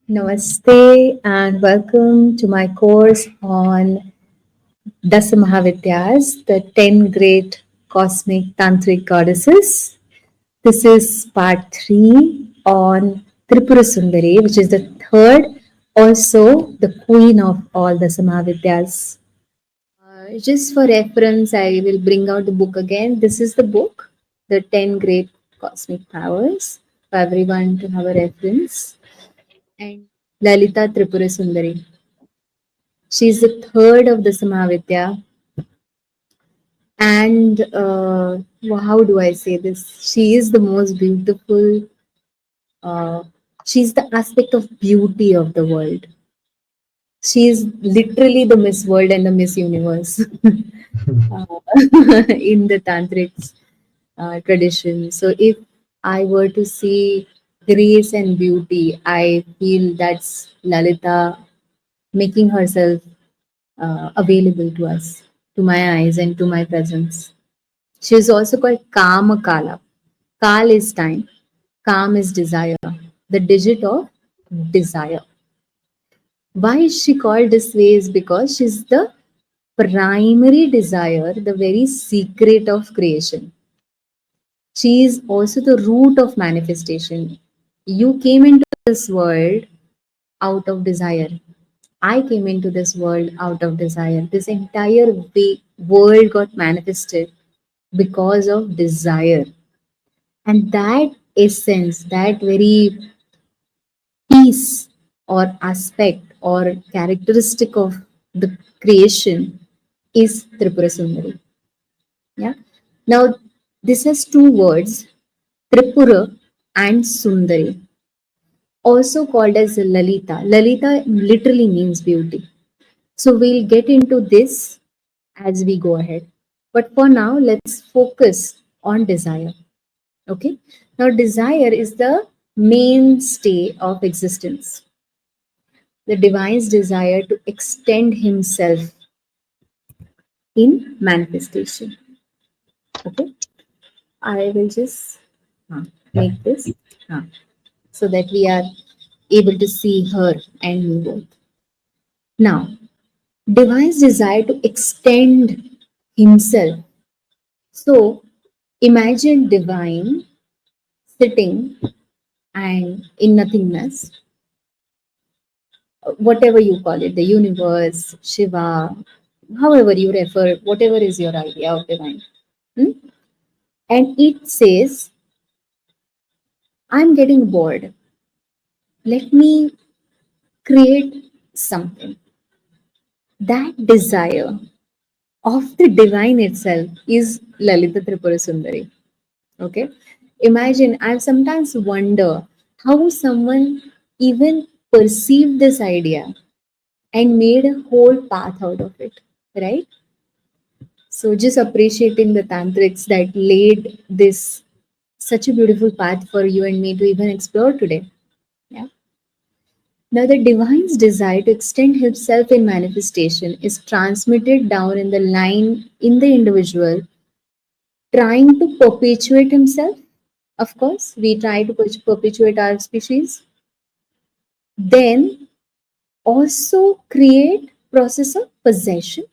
Namaste and welcome to my course on Dasa Maha Vidyas, the 10 great cosmic tantric goddesses. This is part 3 on Tripurasundari, which is the third, also the queen of all Dasa Maha Vidyas. Just for reference, I will bring out the book again. This is the book, The 10 Great Cosmic Powers, for everyone to have a reference. And Lalita Tripurasundari. She is the third of the Samavidya. And how do I say this? She is the most beautiful. Uh, she's the aspect of beauty of the world. She is literally the Miss World and the Miss Universe in the Tantric tradition. So if I were to see grace and beauty, I feel that's Lalita making herself available to us, to my eyes and to my presence. She is also called kamakala. Kal is time, Kam is desire, the digit of desire. Why is she called this way is because she's the primary desire, the very secret of creation. She is also the root of manifestation. You came into this world out of desire. I came into this world out of desire. This entire world got manifested because of desire. And that essence, that very piece or aspect or characteristic of the creation is Tripura Sundari. Yeah. Now, this has two words, Tripura and Sundari, also called as Lalita. Lalita literally means beauty. So we'll get into this as we go ahead. But for now, let's focus on desire. Okay. Now, desire is the mainstay of existence. The divine's desire to extend himself in manifestation. Okay. I will just make this so that we are able to see her and me both. Now, divine's desire to extend himself. So, imagine divine sitting and in nothingness, whatever you call it, the universe, Shiva, however you refer, whatever is your idea of divine. Hmm? And it says, I'm getting bored. Let me create something. That desire of the divine itself is Lalita Tripura Sundari. Okay. Imagine, I sometimes wonder how someone even perceived this idea and made a whole path out of it, right? So just appreciating the tantrics that laid this such a beautiful path for you and me to even explore today. Yeah. Now the divine's desire to extend himself in manifestation is transmitted down in the line in the individual trying to perpetuate himself. Of course, we try to perpetuate our species. Then also create process of possession,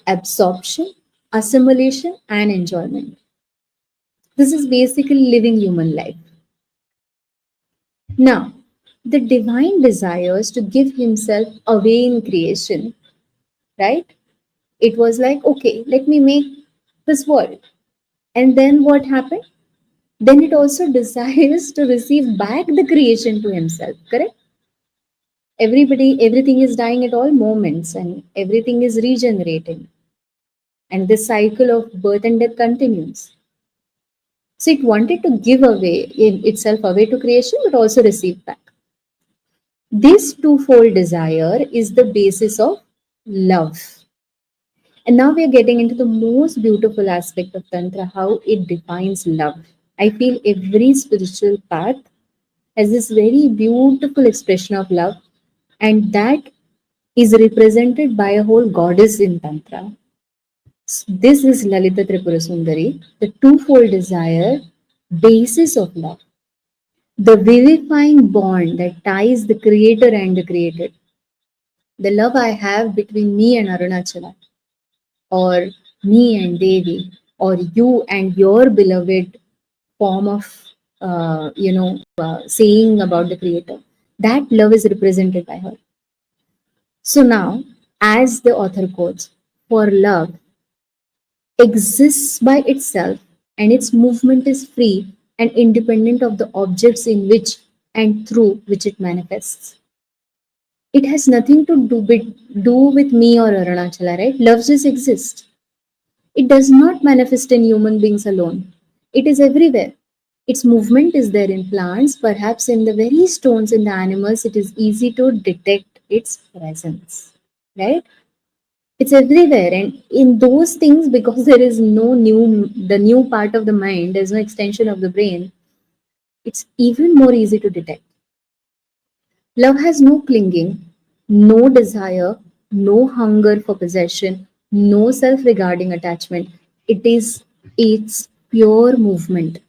absorption, assimilation, and enjoyment. This is basically living human life. Now, the divine desires to give himself away in creation, right? It was like, okay, let me make this world. And then what happened? Then it also desires to receive back the creation to himself, correct? Everything is dying at all moments and everything is regenerating. And this cycle of birth and death continues. So it wanted to give away in itself away to creation, but also receive back. This twofold desire is the basis of love. And now we are getting into the most beautiful aspect of Tantra, how it defines love. I feel every spiritual path has this very beautiful expression of love, and that is represented by a whole goddess in Tantra. This is Lalita Tripurasundari, the twofold desire, basis of love. the vivifying bond that ties the creator and the created. The love I have between me and Arunachala, or me and Devi, or you and your beloved form of, saying about the creator. That love is represented by her. So now, as the author quotes, for love exists by itself and its movement is free and independent of the objects in which and through which it manifests. It has nothing to do with me or Arunachala, right? Love just exists. It does not manifest in human beings alone. It is everywhere. Its movement is there in plants, perhaps in the very stones in the animals, it is easy to detect its presence. Right? It's everywhere. And in those things, because there is no the new part of the mind, there's no extension of the brain, it's even more easy to detect. Love has no clinging, no desire, no hunger for possession, no self regarding attachment. It is its pure movement,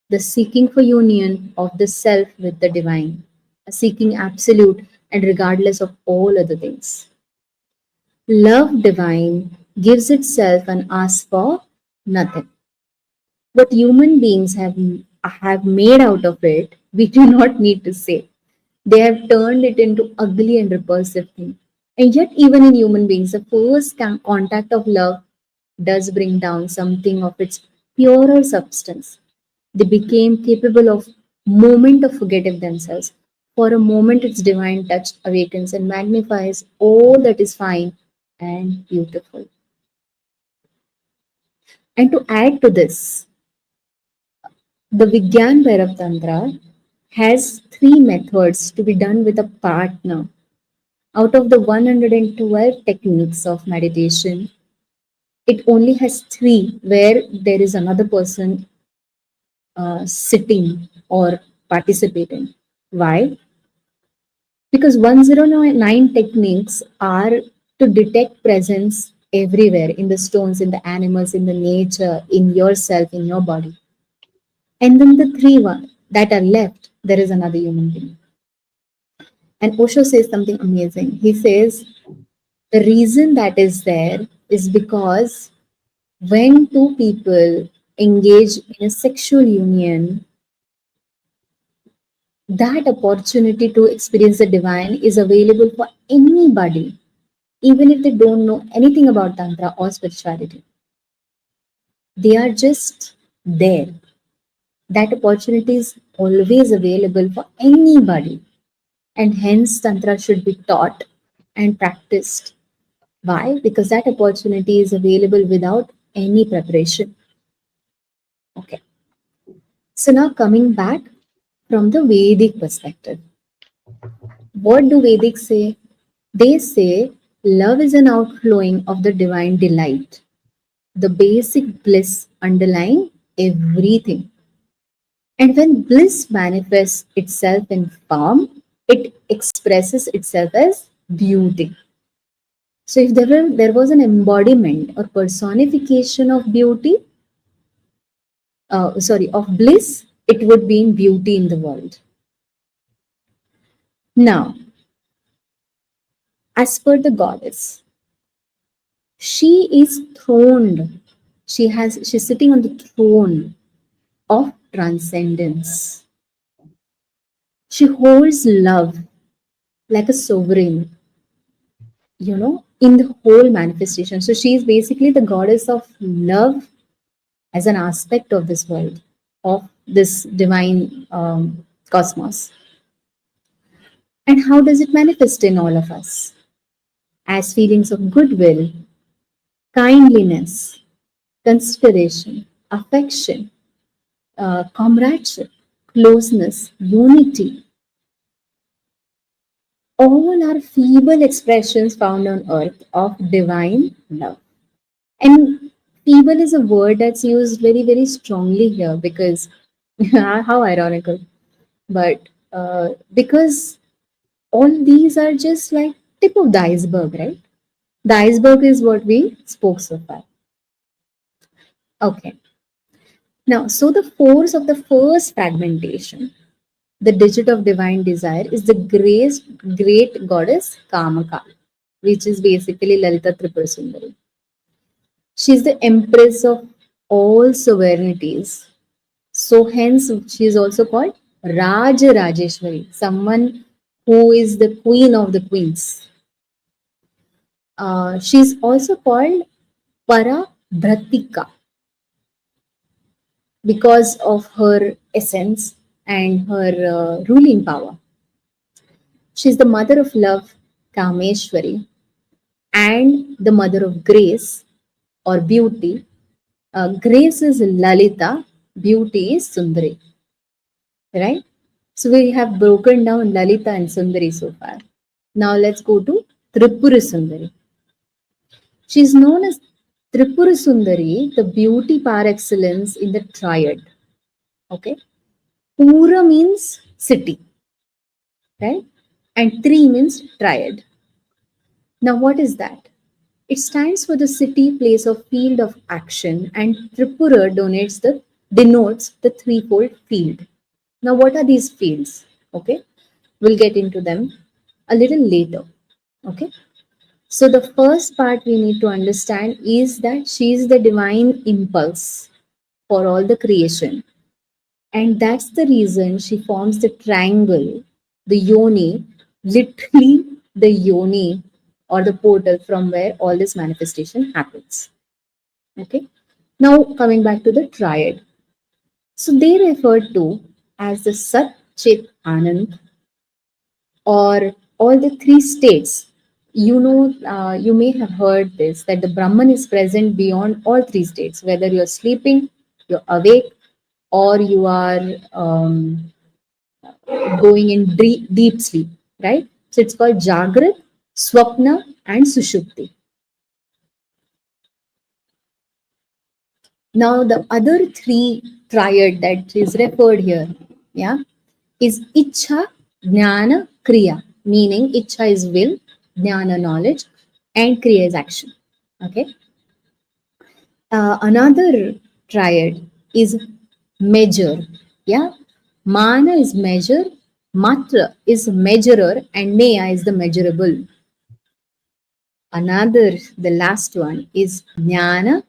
the seeking for union of the self with the divine, a seeking absolute and regardless of all other things. Love divine gives itself and asks for nothing. What human beings have made out of it, we do not need to say. They have turned it into ugly and repulsive thing. And yet, even in human beings, the first contact of love does bring down something of its purer substance. They became capable of moment of forgetting themselves. For a moment, its divine touch awakens and magnifies all that is fine and beautiful. And to add to this, the Vigyan Bhairav Tantra has three methods to be done with a partner. Out of the 112 techniques of meditation, it only has three where there is another person sitting or participating. Why? Because 109 techniques are to detect presence everywhere in the stones, in the animals, in the nature, in yourself, in your body. And then the that are left, there is another human being. And Osho says something amazing. He says the reason that is there is because when two people engage in a sexual union, that opportunity to experience the divine is available for anybody, even if they don't know anything about Tantra or spirituality. They are just there. That opportunity is always available for anybody. And hence, Tantra should be taught and practiced. Why? Because that opportunity is available without any preparation. Okay. So now coming back from the Vedic perspective, what do Vedics say? They say love is an outflowing of the divine delight, the basic bliss underlying everything. And when bliss manifests itself in form, it expresses itself as beauty. So if there was an embodiment or personification of beauty, of bliss, it would be in beauty in the world. Now, as per the goddess, she is throned. She's sitting on the throne of transcendence. She holds love like a sovereign, in the whole manifestation. So she is basically the goddess of love as an aspect of this world, of this divine cosmos. And how does it manifest in all of us? As feelings of goodwill, kindliness, consideration, affection, comradeship, closeness, unity, all are feeble expressions found on earth of divine love. And feeble is a word that's used very, very strongly here because how ironical. But because all these are just like tip of the iceberg, right? The iceberg is what we spoke so far. Okay. Now, so the force of the first fragmentation, the digit of divine desire, is the great goddess Kamakala, which is basically Lalita Tripurasundari. She is the empress of all sovereignties. So hence she is also called Raja Rajeshwari, someone who is the queen of the queens. She is also called Para Bhratika because of her essence and her ruling power. She is the mother of love, Kameshwari, and the mother of grace or beauty. Grace is Lalita, beauty is Sundari, right? So we have broken down Lalita and Sundari so far. Now let's go to Tripurasundari. She is known as Tripurasundari, the beauty par excellence in the triad. Okay, Pura means city, right? And Tri means triad. Now, what is that? It stands for the city, place, or field of action, and Tripura denotes the threefold field. Now, what are these fields? Okay, we'll get into them a little later. Okay, so the first part we need to understand is that she is the divine impulse for all the creation, and that's the reason she forms the triangle, the yoni, literally the yoni or the portal from where all this manifestation happens. Okay. Now coming back to the triad. So they refer to as the Sat Chit Anand or all the three states. You may have heard this that the Brahman is present beyond all three states, whether you're sleeping, you're awake, or you are going in deep sleep, right? So it's called Jagrat, Swapna, and Sushupti. Now, the other three triad that is referred here, yeah, is Ichha, Jnana, Kriya, meaning Ichha is will, Jnana knowledge, and Kriya is action. Okay. Another triad is measure. Yeah. Mana is measure, Matra is measurer, and Neya is the measurable. Another, the last one is Jnana,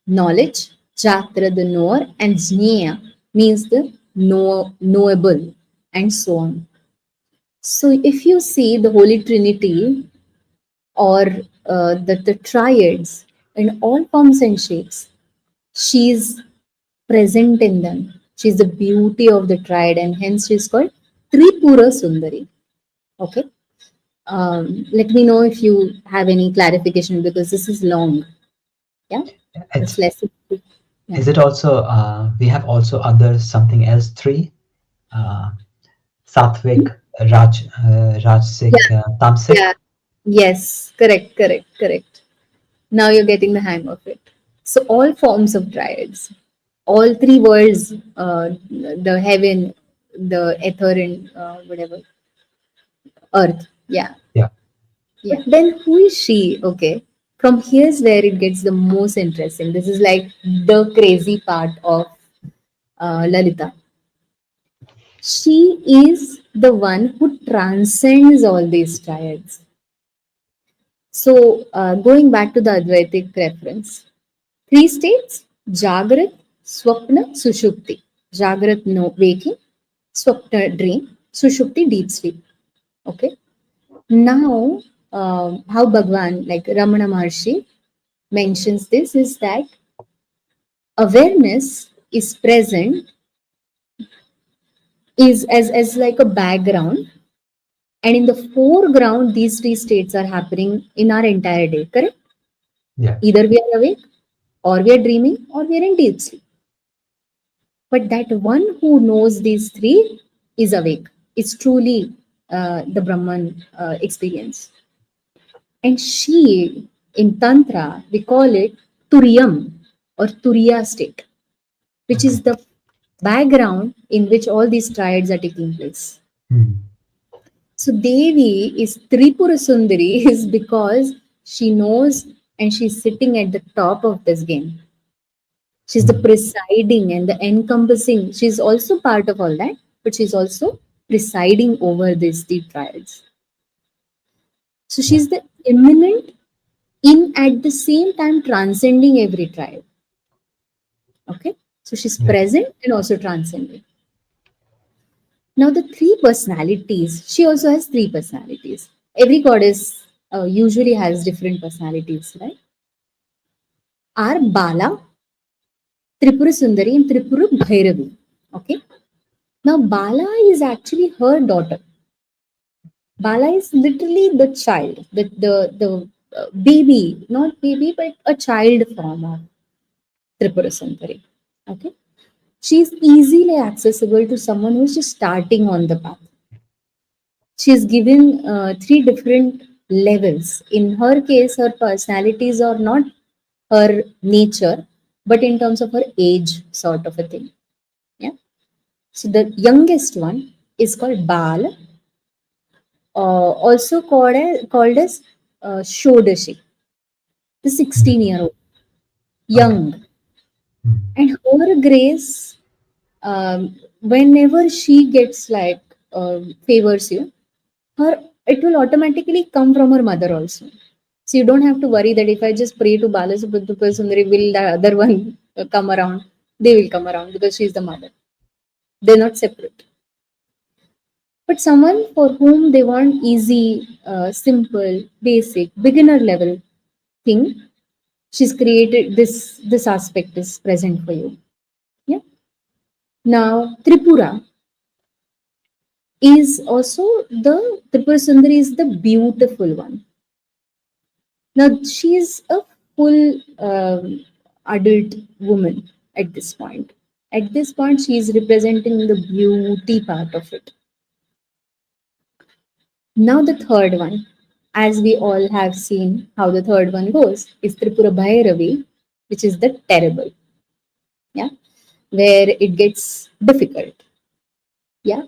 knowledge, Chatra, the knower, and Jnaya means the knowable, and so on. So if you see the Holy Trinity or the triads in all forms and shapes, she's present in them. She's the beauty of the triad, and hence she's called Tripura Sundari. Okay. Let me know if you have any clarification because this is long. Yeah, It's it's less. Yeah, is it also we have also other something else three uh, Satvik, Rajsik, yeah, Tamsik. yeah. Yes, correct, correct, correct. Now you're getting the hang of it. So all forms of triads, all three worlds, the heaven, the ether, and whatever, earth. Yeah, Yeah. yeah. Then who is she? Okay. From here's where it gets the most interesting. This is like the crazy part of Lalita. She is the one who transcends all these triads. So, going back to the Advaitic reference, three states Jagrat, Swapna, Sushupti. Jagrat, no, waking, Swapna, dream, Sushupti, deep sleep. Okay. Now, how Bhagwan, like Ramana Maharshi, mentions this is that awareness is present is as like a background, and in the foreground these three states are happening in our entire day, correct? Yeah. Either we are awake or we are dreaming or we are in deep sleep. But that one who knows these three is awake. It's truly the Brahman experience. And she, in Tantra, we call it Turiyam or Turiya state, which is Okay. the background in which all these triads are taking place. Hmm. So Devi is Tripura Sundari is because she knows and she's sitting at the top of this game. She's the Hmm. presiding and the encompassing. She's also part of all that, but she's also presiding over these deep trials. So Yeah. she's the imminent in at the same time transcending every trial. Okay, so she's Yeah. present and also transcending. Now the three personalities, she also has three personalities. Every goddess usually has different personalities, right? Are Bala, Tripura Sundari, and Tripura Bhairavi. Okay, now Bala is actually her daughter. Bala is literally the child, the baby, not baby, but a child form of Tripura Sundari. Okay, she is easily accessible to someone who's just starting on the path. She is given three different levels. In her case, her personalities are not her nature, but in terms of her age, sort of a thing. Yeah. So the youngest one is called Bal, also called as Shodashi, the Mm. 16-year-old, Okay. young. Mm. And her grace, whenever she gets like favors you, her it will automatically come from her mother also. So you don't have to worry that if I just pray to Balasubramanian, will the other one come around? They will come around because she's the mother. They're not separate. But someone for whom they want easy, simple, basic, beginner level thing, she's created this aspect is present for you. Yeah. Now Tripura is also the Tripura Sundari is the beautiful one. Now she is a full adult woman at this point. At this point, she is representing the beauty part of it. Now the third one, as we all have seen how the third one goes, is Tripura Bhairavi, which is the terrible, yeah, where it gets difficult, yeah.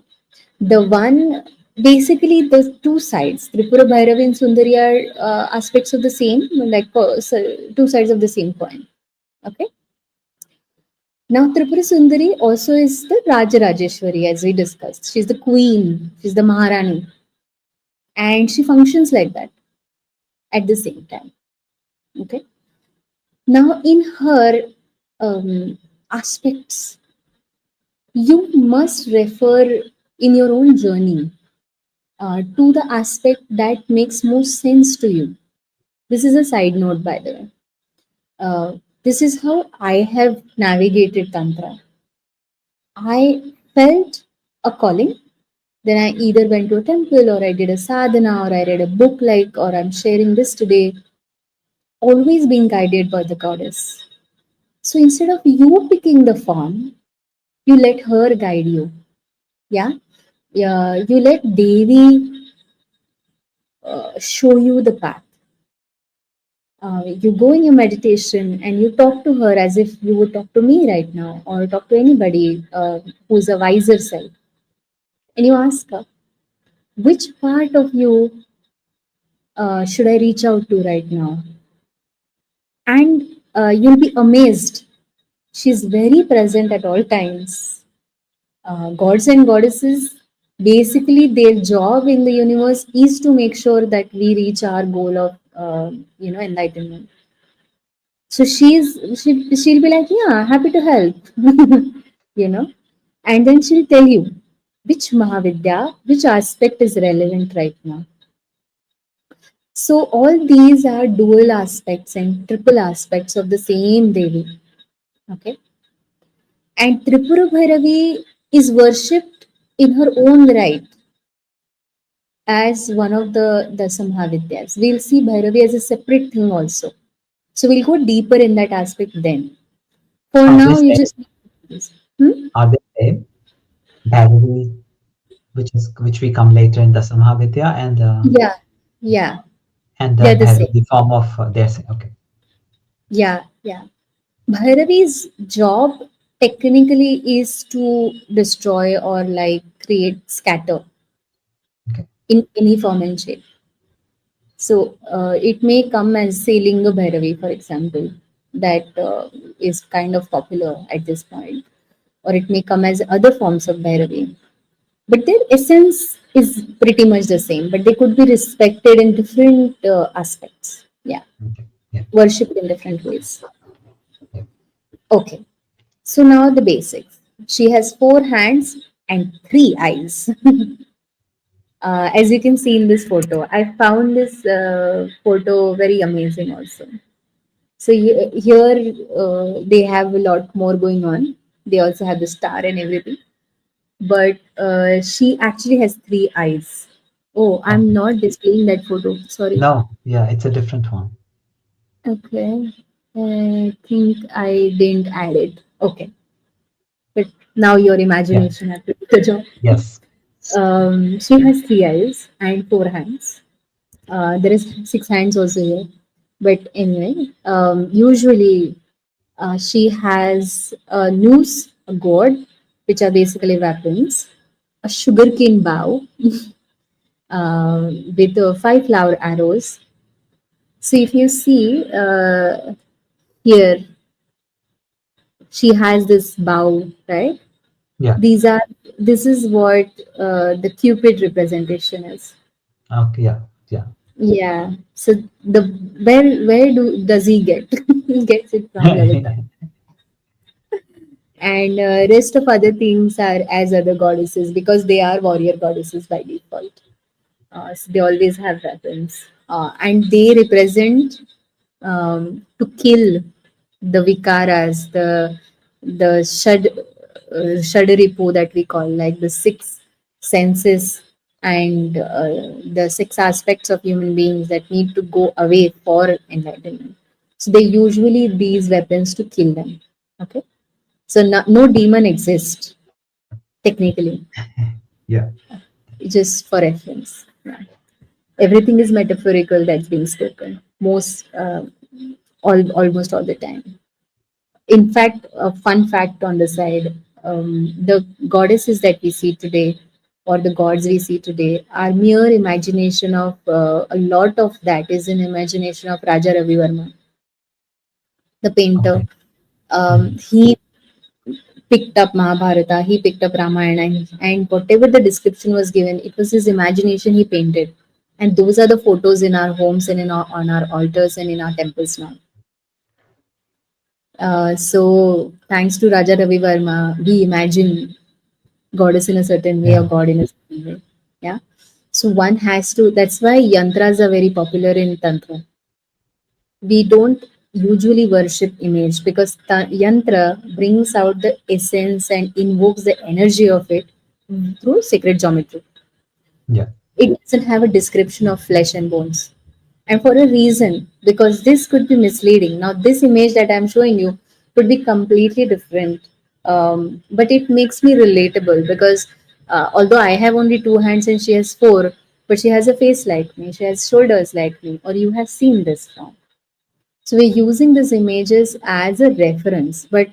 The one, basically the two sides, Tripura Bhairavi and Sundari are aspects of the same, like two sides of the same coin. Okay. Now Tripura Sundari also is the Rajarajeshwari, as we discussed. She's the queen, she's the Maharani, and she functions like that at the same time. Okay. Now, in her aspects, you must refer in your own journey to the aspect that makes most sense to you. This is a side note, by the way. This is how I have navigated Tantra. I felt a calling. Then I either went to a temple or I did a sadhana or I read a book like or I'm sharing this today, always being guided by the goddess. So instead of you picking the form, you let her guide you. Yeah. Yeah. You let Devi show you the path. You go in your meditation and you talk to her as if you would talk to me right now or talk to anybody who's a wiser self. And you ask her, which part of you should I reach out to right now? And you'll be amazed. She's very present at all times. Gods and goddesses, basically their job in the universe is to make sure that we reach our goal of enlightenment. So she'll be like, yeah, happy to help, you know, and then she'll tell you which Mahavidya, which aspect is relevant right now. So all these are dual aspects and triple aspects of the same Devi. Okay. And Tripura Bhairavi is worshipped in her own right as one of the Dasa Maha Vidyas. We'll see Bhairavi as a separate thing also. So we'll go deeper in that aspect then. For Are they now, you same? just hmm? Are they same? Bharavi, which we come later in the Samhavidya, Yeah, yeah, and the they're the same. Bhairavi form of their same. Okay. Yeah, yeah. Bhairavi's job technically is to destroy or like create scatter Okay. in any form and shape. So it may come as say Linga Bhairavi, for example, that is kind of popular at this point, or it may come as other forms of Bhairavi. but their essence is pretty much the same, but they could be respected in different aspects. Yeah, Okay. Yeah. worshipped in different ways. Yeah. Okay, so now the basics. She has four hands and three eyes. As you can see in this photo, I found this photo very amazing also. So here they have a lot more going on. They also have the star and everything, but she actually has three eyes. Oh, I'm Okay. not displaying that photo. Sorry. No. Yeah. It's a different one. Okay. I think I didn't add it. Okay. But now your Yeah. imagination has to do the job. Yes. She has three eyes and four hands. There is six hands also here. But anyway, usually she has a noose, a gourd, which are basically weapons, a sugarcane bow with five flower arrows. So if you see here, she has this bow, right? Yeah. These are this is what the Cupid representation is. Okay. Yeah. Yeah. Yeah. So the where do does he get? He gets it from Lalita. And rest of other things are as other goddesses because they are warrior goddesses by default. So they always have weapons, and they represent to kill the vikaras, the shadaripu that we call, like the six senses and the six aspects of human beings that need to go away for enlightenment. So they usually these weapons to kill them. Okay, so no demon exists technically, Yeah. just for reference. Yeah. Everything is metaphorical that's being spoken most almost all the time. In fact, a fun fact on the side, the goddesses that we see today or the gods we see today are mere imagination of a lot of that is an imagination of Raja Ravi Verma, the painter. Okay. Mhm. He picked up Mahabharata, he picked up Ramayana, and whatever the description was given, it was his imagination he painted. And those are the photos in our homes and on our altars and in our temples now. So, thanks to Raja Ravi Verma, we imagine goddess in a certain way or Yeah. god in a certain way. Yeah. So, one has to, that's why yantras are very popular in Tantra. We don't usually worship image because yantra brings out the essence and invokes the energy of it through sacred geometry. Yeah. It doesn't have a description of flesh and bones, and for a reason, because this could be misleading. Now this image that I'm showing you could be completely different, but it makes me relatable because although I have only two hands and she has four, but she has a face like me, she has shoulders like me, or you have seen this from. So we're using these images as a reference, but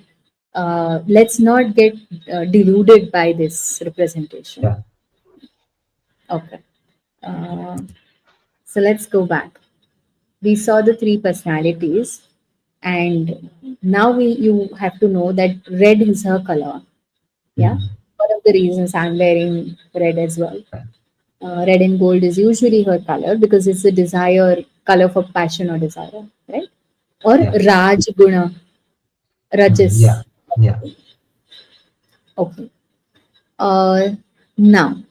let's not get deluded by this representation. Yeah. Okay. Uh, so let's go back. We saw the three personalities, and now you have to know that red is her color. Yeah. Mhm. One of the reasons I'm wearing red as well. Right. Red and gold is usually her color because it's a desire color for passion or desire, right? Or Yeah. Raj Guna, Mhm. Yeah. Rajas. Yeah. Okay. Uh, Now,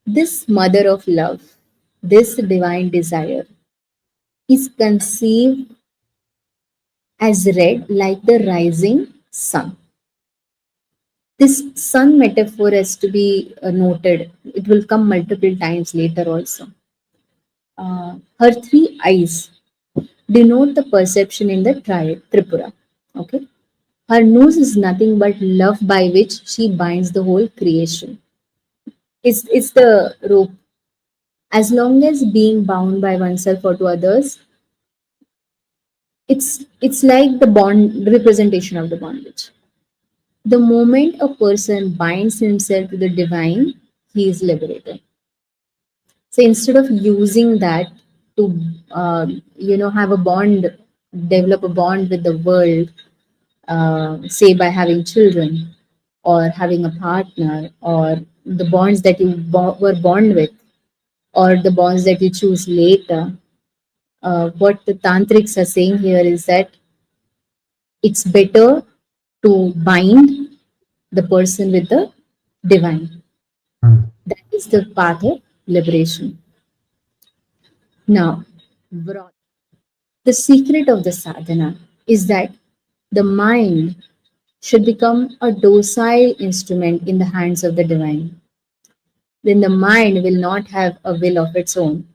this mother of love, this divine desire, is conceived as red like the rising sun. This sun metaphor has to be noted. It will come multiple times later also. Her three eyes denote the perception in the triad, Tripura. Okay. Her nose is nothing but love by which she binds the whole creation. It's the rope. As long as being bound by oneself or to others, it's like the bond, the representation of the bondage. The moment a person binds himself to the divine, he is liberated. So instead of using that to have a bond, develop a bond with the world, say by having children or having a partner or the bonds that you were born with, or the bonds that you choose later. What the tantrics are saying here is that it's better to bind the person with the divine. mm, That is the path of liberation. Now, Vrat, the secret of the sadhana is that the mind should become a docile instrument in the hands of the divine. Then the mind will not have a will of its own.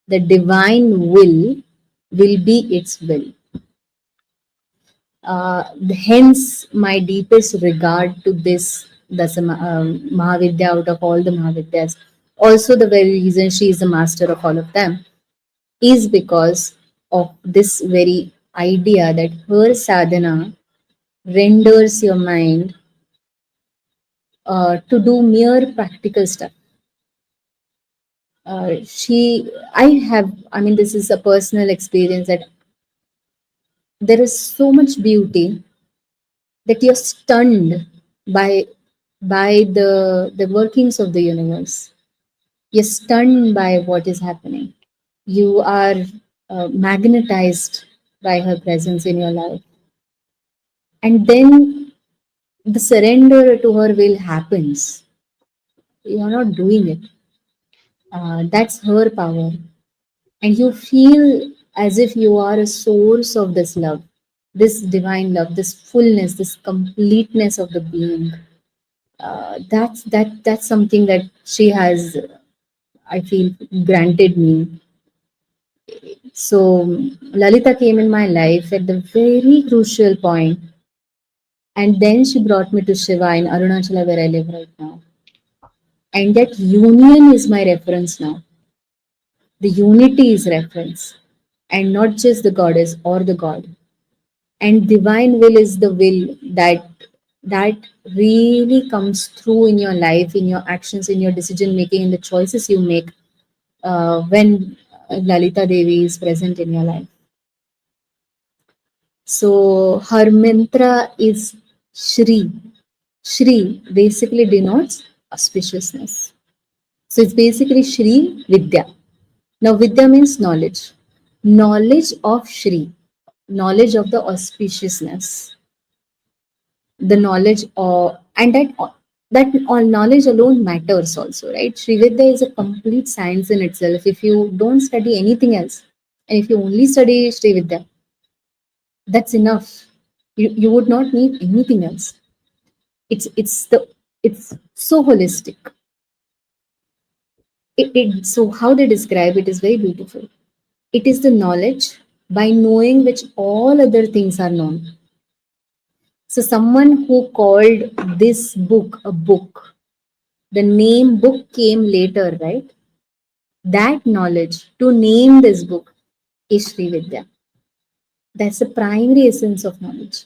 The divine will be its will. Hence, my deepest regard to this Mahavidya out of all the Mahavidyas. Also, the very reason she is the master of all of them is because of this very idea that her sadhana renders your mind to do mere practical stuff. I mean, this is a personal experience that there is so much beauty that you're stunned by the workings of the universe. You're stunned by what is happening. You are magnetized by her presence in your life, and then the surrender to her will happens. You're not doing it. That's her power, and you feel as if you are a source of this love, this divine love, this fullness, this completeness of the being. That's something that she has, I feel, granted me. So Lalita came in my life at the very crucial point, and then she brought me to Shiva in Arunachala, where I live right now. And that union is my reference now. The unity is reference, and not just the goddess or the god. And divine will is the will that really comes through in your life, in your actions, in your decision making, in the choices you make when Lalita Devi is present in your life. So her mantra is Shri. Shri basically denotes auspiciousness. So it's basically Shri Vidya. Now Vidya means knowledge. Knowledge of Shri, knowledge of the auspiciousness, the knowledge of, and that all knowledge alone matters also, right? Shri Vidya is a complete science in itself. If you don't study anything else, and if you only study Shri Vidya, that's enough. You would not need anything else. It's so holistic. So how they describe it is very beautiful. It is the knowledge by knowing which all other things are known. So someone who called this book a book, the name book came later, right? That knowledge to name this book is Sri Vidya. That's the primary essence of knowledge.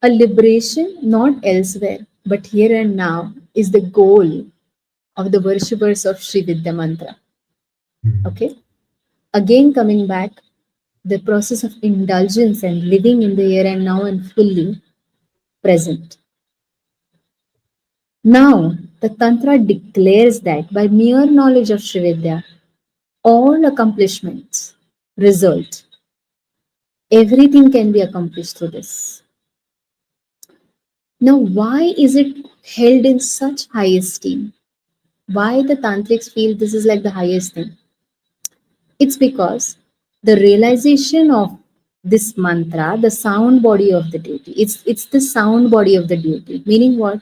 A liberation not elsewhere, but here and now is the goal of the worshippers of Sri Vidya mantra. mm, Okay? Again, coming back, the process of indulgence and living in the here and now and fully present. Now, the Tantra declares that by mere knowledge of Sri Vidya, all accomplishments result. Everything can be accomplished through this. Now, why is it held in such high esteem? Why the tantrics feel this is like the highest thing? It's because the realization of this mantra, the sound body of the deity, it's the sound body of the deity. Meaning what?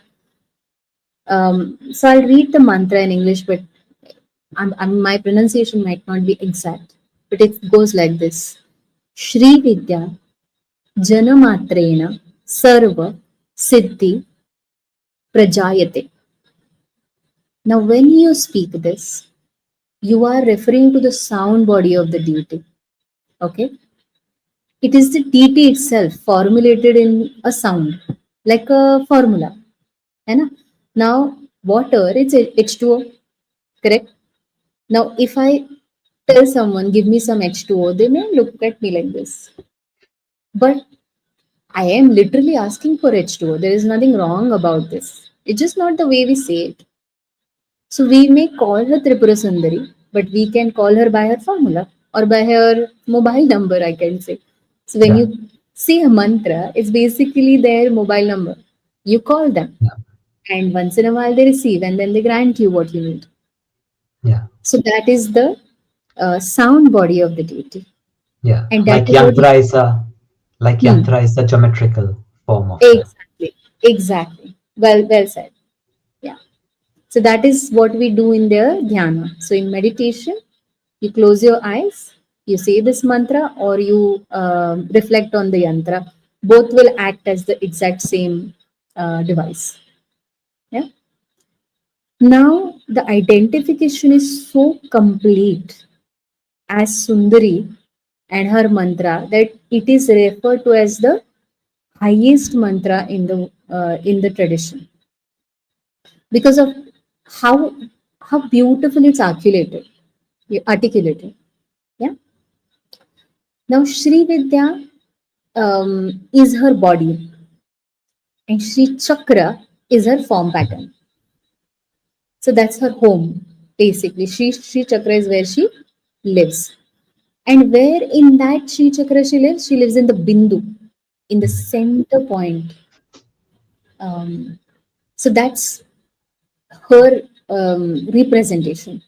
So I'll read the mantra in English, but my pronunciation might not be exact. But it goes like this: Shri Vidya Janamatrena Sarva Siddhi Prajayate. Now, when you speak this, you are referring to the sound body of the deity. Okay, it is the deity itself formulated in a sound, like a formula. है ना? Now, water it's H2O, correct? Now, if I tell someone give me some H2O, they may look at me like this, but I am literally asking for H2O. There is nothing wrong about this. It's just not the way we say it. So we may call her Tripura Sundari, but we can call her by her formula or by her mobile number, I can say. So when Yeah. you say a mantra, it's basically their mobile number. You call them, Yeah. and once in a while they receive, and then they grant you what you need. Yeah. So that is the sound body of the deity, Yeah. and that Like is what. yantra is a like Hmm, yantra is the geometrical form of the. exactly, exactly. Well said. Yeah. So that is what we do in the dhyana. So in meditation, you close your eyes, you say this mantra, or you reflect on the yantra. Both will act as the exact same device. Yeah. Now the identification is so complete as Sundari and her mantra that it is referred to as the highest mantra in the tradition because of how how beautifully it's articulated. Yeah. Now Shri Vidya is her body, and Shri Chakra is her form pattern. So that's her home, basically. Shri Chakra is where she lives. And where in that Shri Chakra she lives? She lives in the Bindu, in the center point. So that's her representation.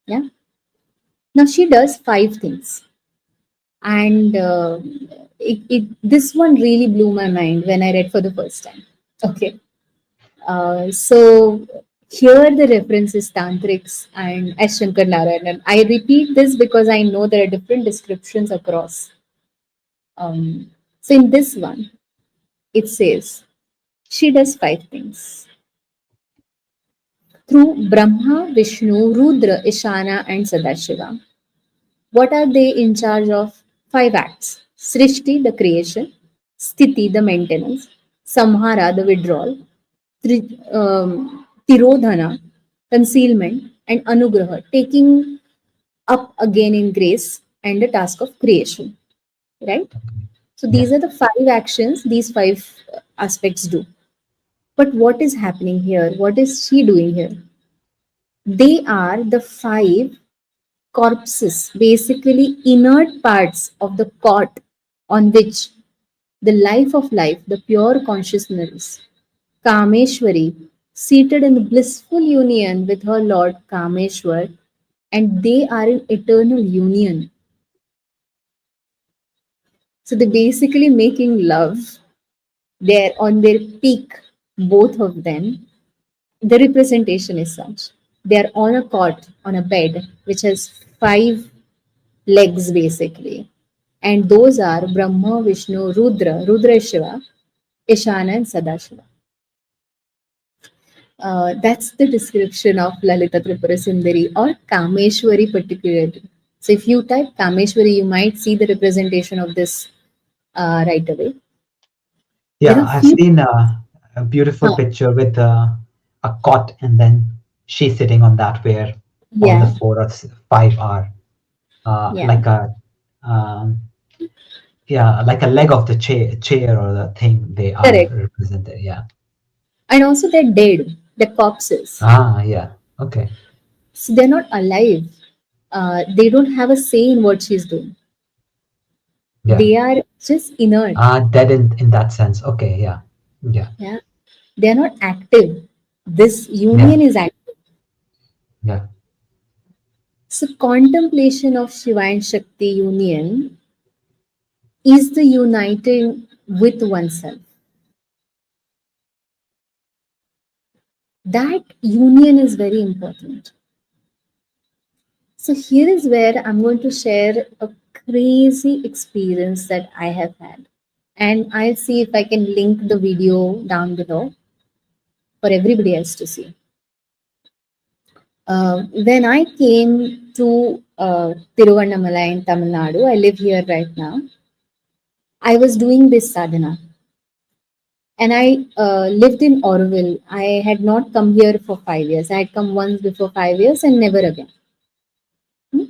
Yeah. Now she does five things. And this one really blew my mind when I read for the first time. Okay. So here the reference is tantrics and as Shankarnaraynan. I repeat this because I know there are different descriptions across. So in this one, it says she does five things through Brahma, Vishnu, Rudra, Ishana, and Sadashiva. What are they in charge of? Five acts: Srishti, the creation; Sthiti, the maintenance; Samhara, the withdrawal; Tirodhana, concealment; and Anugraha, taking up again in grace, and the task of creation. Right? So Yeah. these are the five actions these five aspects do. But what is happening here? What is she doing here? They are the five corpses, basically inert parts of the cot on which the life of life, the pure consciousness, Kameshwari, seated in blissful union with her Lord Kameshwar, and they are in eternal union. So they're basically making love. They're on their peak, both of them. The representation is such. They're on a cot, on a bed, which has five legs basically. And those are Brahma, Vishnu, Rudra is Shiva, Ishana, and Sadashiva. That's the description of Lalita Tripurasundari or Kameshwari particularly. So if you type Kameshwari, you might see the representation of this right away. There Yeah. are I've few. seen a beautiful Uh, picture with a cot and then she sitting on that where all the yeah, four or five are yeah, like a um, yeah, like a leg of the chair or the thing they are correct. represented. Yeah. And also they're dead, they're corpses. Ah, yeah. Okay. So they're not alive. They don't have a say in what she's doing. Yeah. They are just inert. Ah, dead in that sense. Okay. Yeah. Yeah. Yeah, they are not active. This Yeah. union is active. Yeah. So contemplation of Shiva and Shakti union is the uniting with oneself. That union is very important. So here is where I'm going to share a crazy experience that I have had. And I'll see if I can link the video down below for everybody else to see. When I came to Tiruvannamalai in Tamil Nadu, I live here right now. I was doing this sadhana, and I lived in Orville. I had not come here for 5 years. I had come once before 5 years and never again. Hmm?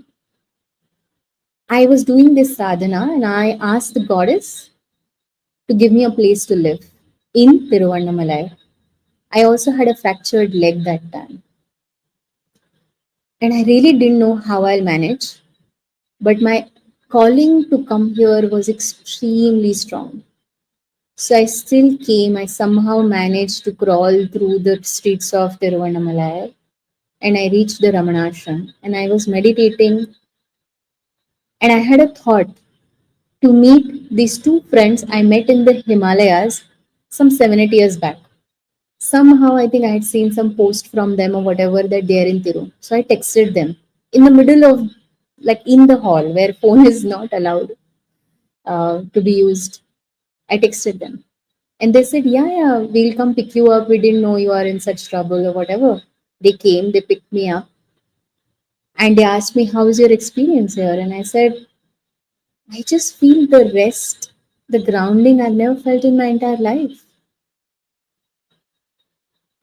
I was doing this sadhana, and I asked the goddess to give me a place to live in Tiruvannamalai. I also had a fractured leg that time, and I really didn't know how I'll manage. But my calling to come here was extremely strong. So I still came. I somehow managed to crawl through the streets of Tiruvannamalai, and I reached the Ramanashram, and I was meditating, and I had a thought to meet these two friends I met in the Himalayas some 7 8 years back. Somehow I think I had seen some post from them or whatever that they are in Tiru. So I texted them in the middle of, like, in the hall where phone is not allowed to be used. I texted them and they said, yeah, yeah, we'll come pick you up. We didn't know you are in such trouble or whatever. They came, they picked me up, and they asked me, how is your experience here? And I said, I just feel the rest, the grounding I've never felt in my entire life.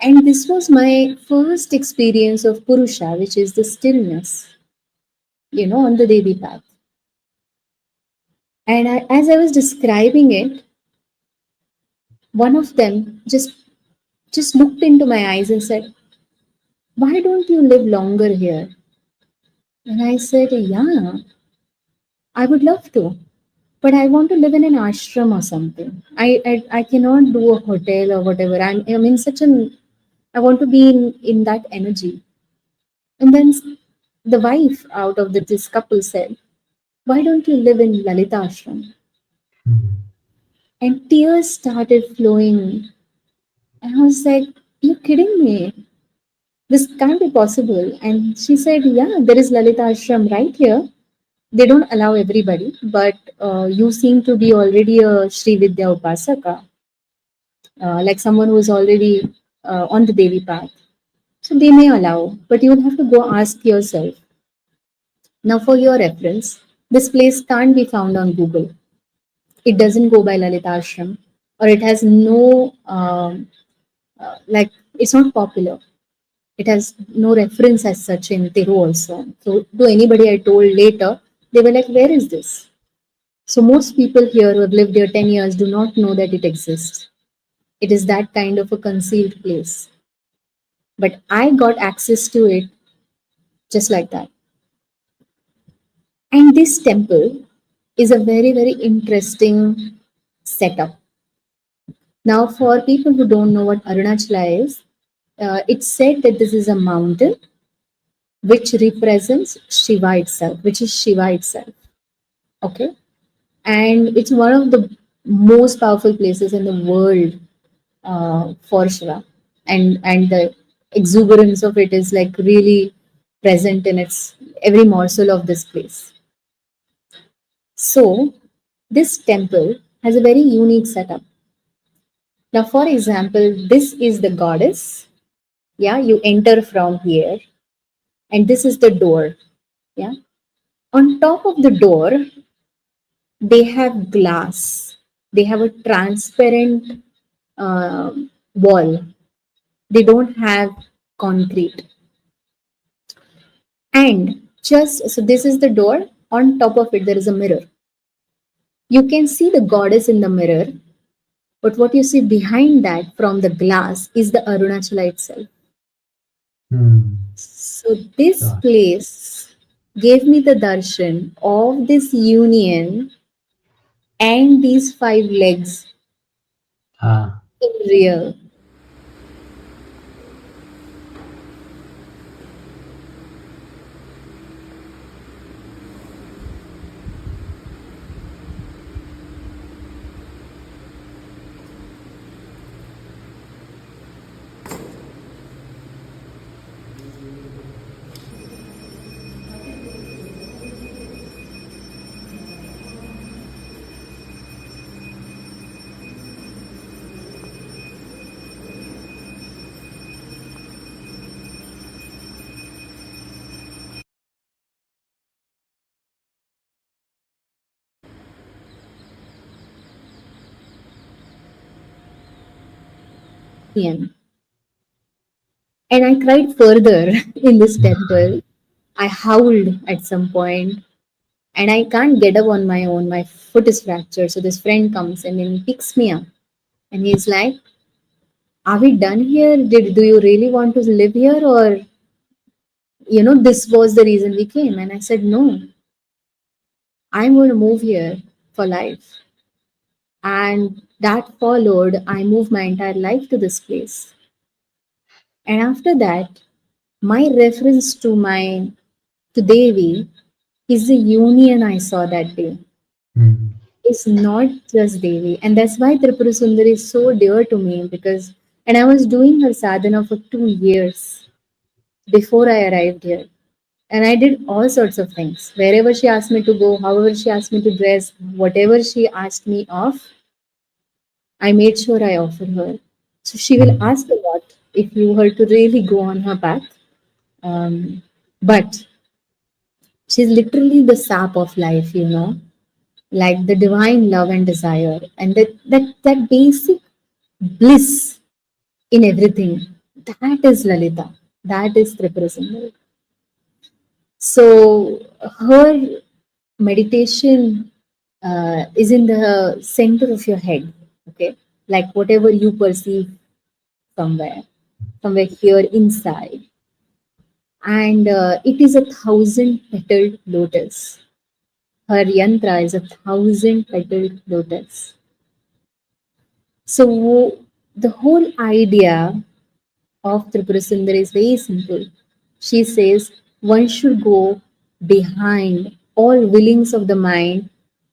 And this was my first experience of Purusha, which is the stillness, on the Devi path. And as I was describing it, one of them just looked into my eyes and said, why don't you live longer here? And I said, yeah, I would love to, but I want to live in an ashram or something. I cannot do a hotel or whatever. I'm in such an, I want to be in that energy. And then the wife out of this couple said, why don't you live in Lalita Ashram? Hmm. And tears started flowing. And I was like, you're kidding me. This can't be possible. And she said, yeah, there is Lalita Ashram right here. They don't allow everybody, but you seem to be already a Sri Vidya Upasaka, like someone who is already on the Devi path. So they may allow, but you will have to go ask yourself. Now, for your reference, this place can't be found on Google. It doesn't go by Lalita Ashram, or it has no, like, it's not popular. It has no reference as such in Thiru also. So, to anybody I told later, they were like, where is this? So most people here who have lived here 10 years do not know that it exists. It is that kind of a concealed place. But I got access to it just like that. And this temple is a very, very interesting setup. Now, for people who don't know what Arunachala is, it's said that this is a mountain which represents Shiva itself, which is Shiva itself. Okay. And it's one of the most powerful places in the world for Shiva, and the exuberance of it is like really present in its every morsel of this place. So this temple has a very unique setup. Now, for example, this is the goddess. Yeah, you enter from here, and this is the door. Yeah, on top of the door, they have glass. They have a transparent uh, wall. They don't have concrete. And just so this is the door, on top of it, there is a mirror. You can see the goddess in the mirror, but what you see behind that from the glass is the Arunachala itself. Hmm. So, this Sure. place gave me the darshan of this union and these five legs Ah, in real. Union. And I cried further in this temple. I howled at some point, and I can't get up on my own. My foot is fractured. So this friend comes and then he picks me up, and he's like, Are we done here? Do you really want to live here, or this was the reason we came? And I said, no, I'm going to move here for life. And that followed, I moved my entire life to this place. And after that, my reference to Devi is the union I saw that day. Mm. It's not just Devi. And that's why Tripurasundari is so dear to me, because and I was doing her sadhana for 2 years before I arrived here. And I did all sorts of things. Wherever she asked me to go, however she asked me to dress, whatever she asked me of, I made sure I offered her. So she will Mm. ask a lot if you were to really go on her path. Um, but she's literally the sap of life, like the divine love and desire, and that basic bliss in everything. That is Lalita. That is Tripura Sundari. So her meditation is in the center of your head, okay? Like whatever you perceive somewhere, somewhere here inside. And it is a thousand petaled lotus. Her yantra is a thousand petaled lotus. So the whole idea of Tripura Sundari is very simple. She says one should go behind all willings of the mind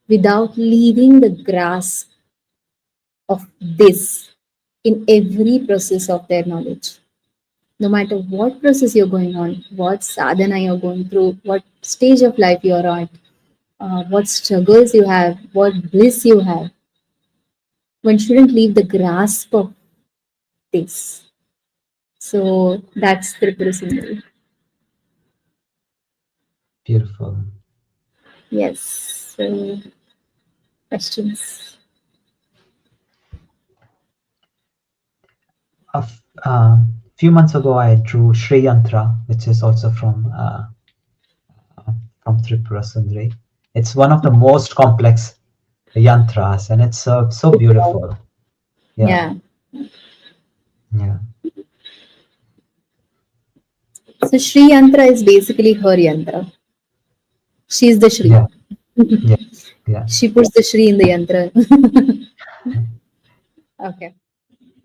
without leaving the grasp of this in every process of their knowledge. No matter what process you're going on, what sadhana you're going through, what stage of life you're at, what struggles you have, what bliss you have, one shouldn't leave the grasp of this. So that's Tripura Sundari. Beautiful. Yes. So questions. Few months ago, I drew Sri Yantra, which is also from Tripura Sundari. It's one of the most complex yantras, and it's so beautiful. Yeah, Yeah. yeah, So Shri Yantra is basically her yantra. She's the Shri. yeah, yeah, yeah. She puts the Shri in the yantra. Okay.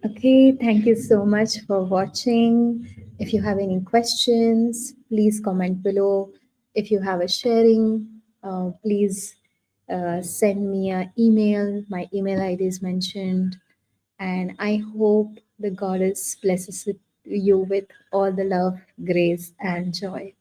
Okay. Thank you so much for watching. If you have any questions, please comment below. If you have a sharing, please send me an email. My email ID is mentioned. And I hope the goddess blesses you with all the love, grace, and joy.